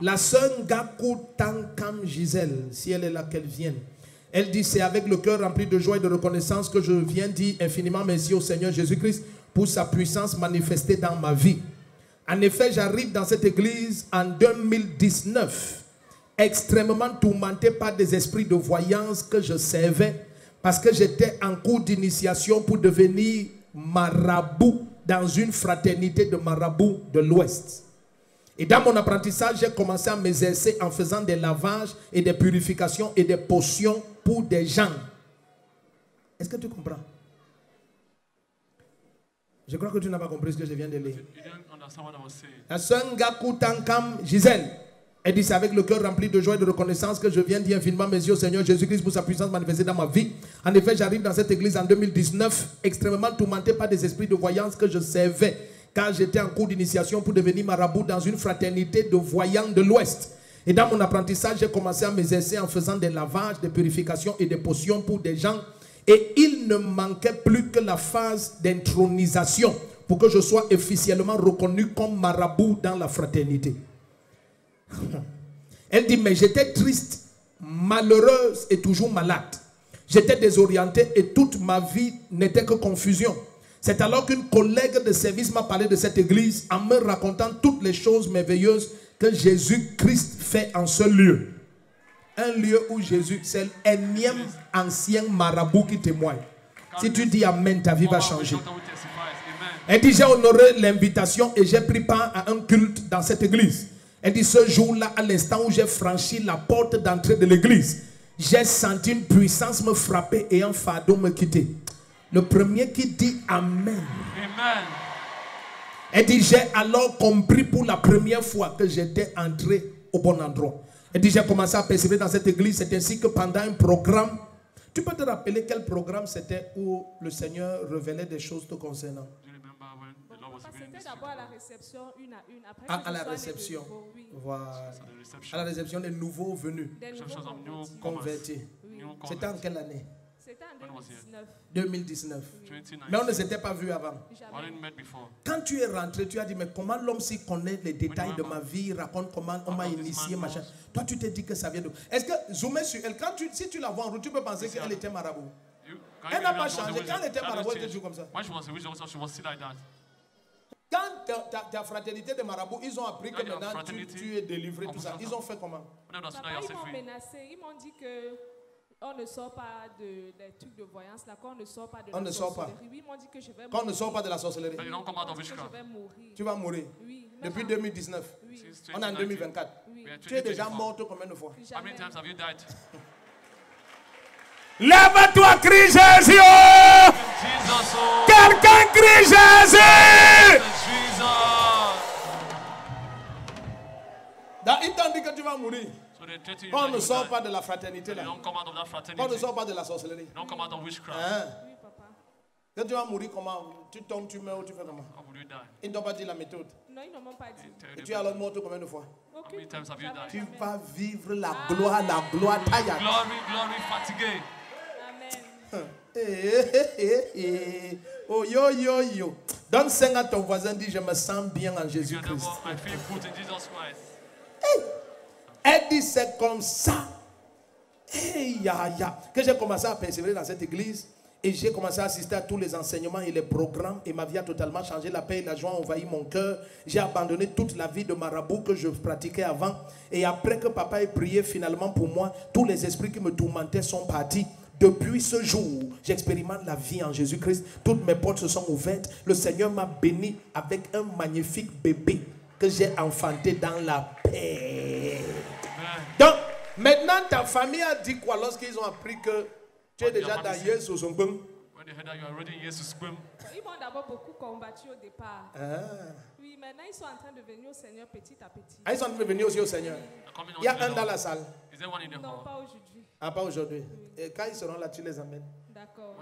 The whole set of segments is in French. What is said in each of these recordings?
La sœur Ngaku Tankam Gisèle, si elle est là, qu'elle vienne. Elle dit, c'est avec le cœur rempli de joie et de reconnaissance que je viens dire infiniment merci au Seigneur Jésus-Christ pour sa puissance manifestée dans ma vie. En effet, j'arrive dans cette église en 2019, extrêmement tourmenté par des esprits de voyance que je servais parce que j'étais en cours d'initiation pour devenir marabout dans une fraternité de marabouts de l'Ouest. Et dans mon apprentissage, j'ai commencé à m'exercer en faisant des lavages et des purifications et des potions pour des gens. Est-ce que tu comprends? Je crois que tu n'as pas compris ce que je viens de lire. La sœur Ngaku Tankam Gisèle, elle dit, c'est avec le cœur rempli de joie et de reconnaissance que je viens dire infiniment merci au Seigneur Jésus-Christ pour sa puissance manifestée dans ma vie. En effet, j'arrive dans cette église en 2019, extrêmement tourmenté par des esprits de voyance que je servais, car j'étais en cours d'initiation pour devenir marabout dans une fraternité de voyants de l'Ouest. Et dans mon apprentissage, j'ai commencé à m'exercer en faisant des lavages, des purifications et des potions pour des gens. Et il ne manquait plus que la phase d'intronisation pour que je sois officiellement reconnu comme marabout dans la fraternité. Elle dit, mais j'étais triste, malheureuse et toujours malade. J'étais désorientée et toute ma vie n'était que confusion. C'est alors qu'une collègue de service m'a parlé de cette église en me racontant toutes les choses merveilleuses que Jésus-Christ fait en ce lieu. Un lieu où Jésus, c'est l'énième ancien marabout qui témoigne. Si tu dis Amen, ta vie va changer. Elle dit, j'ai honoré l'invitation et j'ai pris part à un culte dans cette église. Elle dit, ce jour-là, à l'instant où j'ai franchi la porte d'entrée de l'église, j'ai senti une puissance me frapper et un fardeau me quitter. Le premier qui dit Amen. Amen. Elle dit, j'ai alors compris pour la première fois que j'étais entré au bon endroit. Elle dit, j'ai commencé à persévérer dans cette église. C'est ainsi que pendant un programme, tu peux te rappeler quel programme c'était où le Seigneur révélait des choses te concernant? C'était d'abord à la réception, une à une. Après, à la réception. Oui. Voilà. À la réception des nouveaux venus. Des nouveaux convertis. Oui. C'était en quelle année? C'était en 2019. Oui. Mais on ne s'était pas vu avant. Jamais. Quand tu es rentré, tu as dit, mais comment l'homme s'y connaît les détails de ma vie, raconte comment on m'a initié, machin. Toi, tu t'es dit que ça vient de... Est-ce que, zoomer sur elle, si tu la vois en route, tu peux penser qu'elle était marabout. Elle n'a pas changé. Quand elle était marabout, elle était toujours comme ça. Quand ta fraternité de marabout, ils ont appris que maintenant tu es délivré, tout ça. Ils ont fait comment? Ils m'ont menacé. Ils m'ont dit que on ne sort pas des trucs de voyance là, qu'on ne sort pas de la sorcellerie. Oui, ils m'ont dit que je vais mourir. Quand on ne sort pas de la sorcellerie. Je vais mourir. Tu vas mourir? Oui. Depuis 2019. Oui. On est en 2024. Oui. Tu es déjà morte combien de fois? Jamais. Lève-toi, crie Jésus! Quelqu'un crie Jésus! Ils t'ont dit que tu vas mourir. On ne sort pas de la fraternité là. On ne sort pas de la sorcellerie. Oui, papa. Quand tu vas mourir, comment? Tu tombes, tu meurs ou tu fais comment? Ils ne t'ont pas dit la méthode. Non, ils ne m'ont pas dit. Et tu es alors mort combien de fois? Tu vas vivre la gloire, taille. Glory, fatigué. Oh yo. Donne 5 à ton voisin, dis je me sens bien en Jésus-Christ. Elle dit c'est comme ça que j'ai commencé à persévérer dans cette église et j'ai commencé à assister à tous les enseignements et les programmes et ma vie a totalement changé. La paix et la joie ont envahi mon cœur. J'ai abandonné toute la vie de marabout que je pratiquais avant et après que papa ait prié finalement pour moi, tous les esprits qui me tourmentaient sont partis. Depuis ce jour, j'expérimente la vie en Jésus-Christ. Toutes mes portes se sont ouvertes. Le Seigneur m'a béni avec un magnifique bébé que j'ai enfanté dans la paix. Donc, maintenant, ta famille a dit quoi lorsqu'ils ont appris que tu es déjà dans Yesu Zombum? Ils m'ont d'abord beaucoup combattu au départ. Oui, maintenant ils sont en train de venir au Seigneur petit à petit. Ils sont en train de venir aussi au Seigneur. Il y a un dans la salle. Non, pas aujourd'hui. Ah, pas aujourd'hui. Oui. Et quand ils seront là, tu les amènes. D'accord.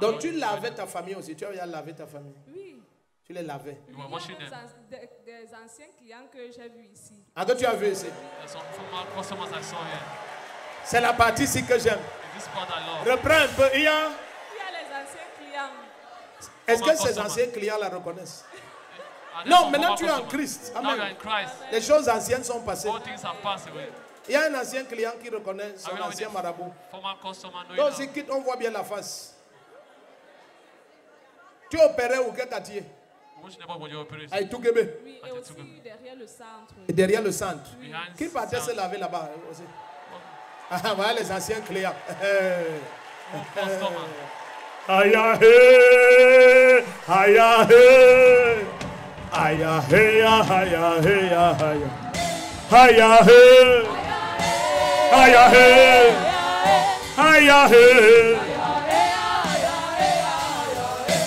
Donc tu lavais ta famille aussi. Tu as lavé ta famille. Oui. Tu les lavais. Il y a des anciens clients que j'ai vus ici. Ah, que tu as vu ici? C'est la partie-ci que j'aime. Reprends un peu. Il y a les anciens clients. Est-ce que ces anciens clients la reconnaissent? Non, maintenant tu es en Christ. Amen. Les choses anciennes sont passées. Il y a un ancien client qui reconnaît son ancien marabout. Donc si quitte, on voit bien la face. Tu es opéré ou quel quartier? À Touguébé. Oui, et aussi derrière le centre. Et derrière le centre. Qui partait se laver là-bas aussi? Ah, voilà les anciens clients. Aïe aïe aïe aïe aïe aïe aïe aïe aïe aïe.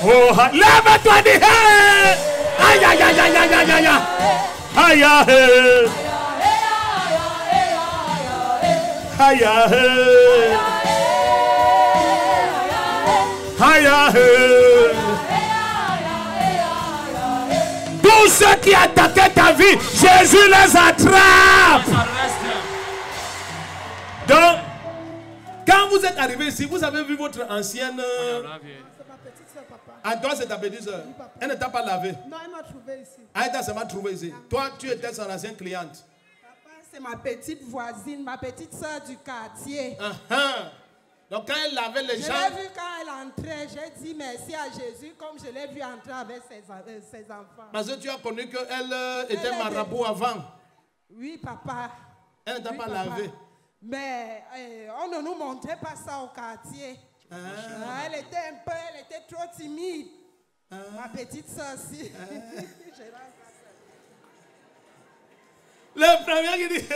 Oh, lève-toi, dis aïe aïe aïe aïe aïe aïe aïe aïe aïe aïe. Tous ceux qui attaquaient ta vie, Jésus les attrape. Donc, quand vous êtes arrivé ici, vous avez vu votre ancienne. Ah, toi, c'est ta petite soeur. Elle ne t'a pas lavé. Non, elle m'a trouvé ici. Ah, elle t'a seulement trouvé ici. Toi, tu étais son ancienne cliente. Papa, c'est ma petite voisine, ma petite soeur du quartier. Donc, quand elle lavait les gens. Je l'ai vu quand elle entrait. J'ai dit merci à Jésus, comme je l'ai vu entrer avec ses enfants. Parce que tu as connu qu'elle était marabout avant. Oui, papa. Elle ne t'a pas lavé. Mais on ne nous montrait pas ça au quartier. Elle était trop timide. Ma petite soeur aussi. Le premier qui dit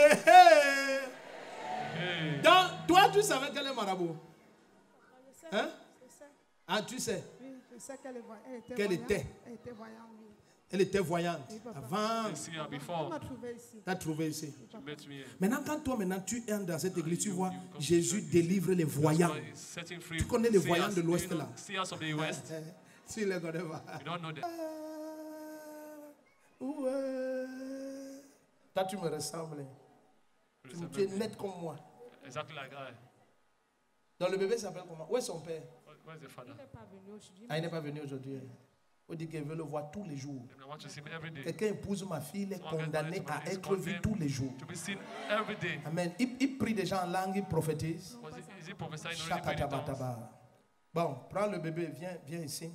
Donc, toi, tu savais qu'elle est marabout? Hein? Ah, tu sais? Oui, je sais qu'elle était. Qu'elle était? Elle était voyante. Elle était voyante. Oui, avant. On m'a trouvé ici. T'as trouvé ici. Maintenant, quand toi, tu entres dans cette église, tu vois, Jésus délivre les voyants. Tu connais les voyants de l'Ouest là? Tu les connais pas. Toi, tu me ressembles. Tu es net comme moi. Donc le bébé s'appelle comment? Où est son père? Il n'est pas venu aujourd'hui. On dit qu'il veut le voir tous les jours. Quelqu'un épouse ma fille, il est condamné à être vu tous les jours. Amen. Il prie déjà en langue, il prophétise. Bon, prends le bébé, viens ici.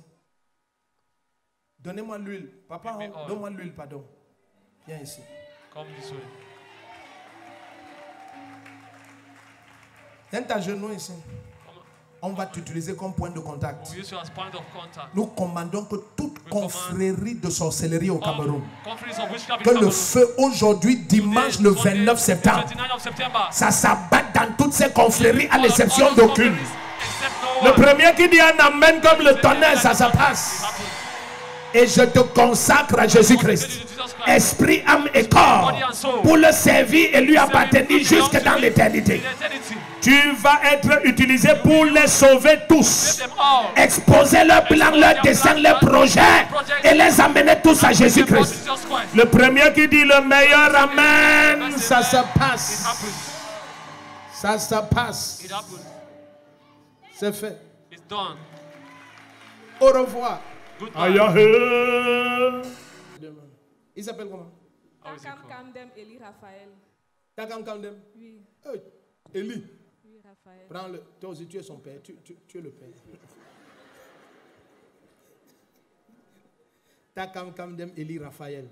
Donnez-moi l'huile. Papa, donne-moi l'huile, pardon. Viens ici. Viens ta genou ici. On va t'utiliser comme point de contact. Nous commandons que toute confrérie de sorcellerie au Cameroun, que le feu aujourd'hui, dimanche le 29 septembre, ça s'abatte dans toutes ces confréries à l'exception d'aucune. Le premier qui dit un amen comme le tonnerre, ça passe. Et je te consacre à Jésus-Christ, esprit, âme et corps, pour le servir et lui appartenir jusque dans l'éternité. Tu vas être utilisé pour les sauver tous, exposer leurs plans, leurs desseins, leurs projets et les amener tous à Jésus-Christ. Le premier qui dit le meilleur amen, ça se passe. Ça se passe. C'est fait. Au revoir. Aïe, il s'appelle comment? Takam Kamdem Eli Raphaël. Takam Kamdem? Oui. Eli. Oui, Raphaël. Prends-le. Toi aussi, tu es son père. Tu es le père. Takam Kamdem Eli Raphaël.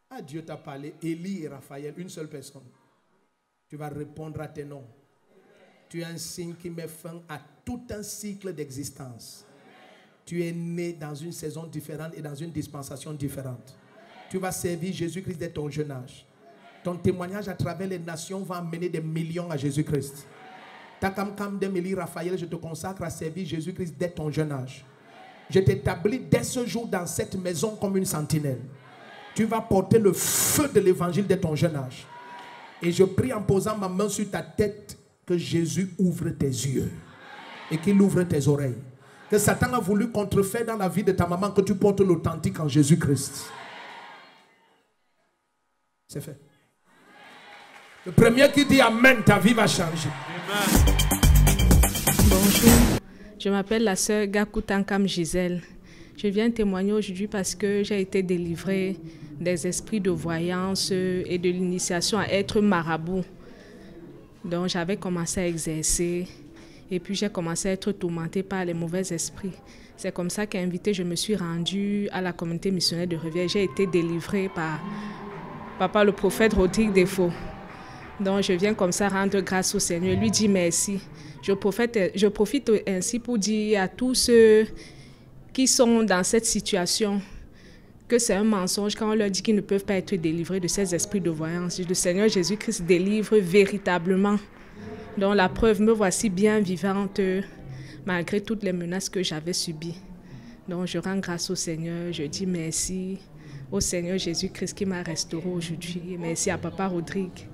Ah, Dieu t'a parlé. Eli et Raphaël, une seule personne. Tu vas répondre à tes noms. Tu es un signe qui met fin à tout un cycle d'existence. Tu es né dans une saison différente et dans une dispensation différente. Tu vas servir Jésus-Christ dès ton jeune âge. Ton témoignage à travers les nations va amener des millions à Jésus-Christ. Takam Kamdem Eli Raphaël, je te consacre à servir Jésus-Christ dès ton jeune âge. Je t'établis dès ce jour dans cette maison comme une sentinelle. Tu vas porter le feu de l'évangile dès ton jeune âge. Et je prie en posant ma main sur ta tête que Jésus ouvre tes yeux et qu'il ouvre tes oreilles. Que Satan a voulu contrefaire dans la vie de ta maman, que tu portes l'authentique en Jésus-Christ. C'est fait. Le premier qui dit Amen, ta vie va changer. Bonjour, je m'appelle la sœur Gakou Tankam Gisèle. Je viens témoigner aujourd'hui parce que j'ai été délivrée des esprits de voyance et de l'initiation à être marabout. Donc j'avais commencé à exercer et puis j'ai commencé à être tourmentée par les mauvais esprits. C'est comme ça qu'invitée, je me suis rendue à la communauté missionnaire de Rivière. J'ai été délivrée par papa le prophète Rodrigue Defo. Donc je viens comme ça rendre grâce au Seigneur, lui dire merci. Je profite ainsi pour dire à tous ceux qui sont dans cette situation que c'est un mensonge quand on leur dit qu'ils ne peuvent pas être délivrés de ces esprits de voyance. Le Seigneur Jésus-Christ délivre véritablement. Donc la preuve, me voici bien vivante malgré toutes les menaces que j'avais subies. Donc je rends grâce au Seigneur, je dis merci au Seigneur Jésus-Christ qui m'a restauré aujourd'hui. Merci à Papa Rodrigue.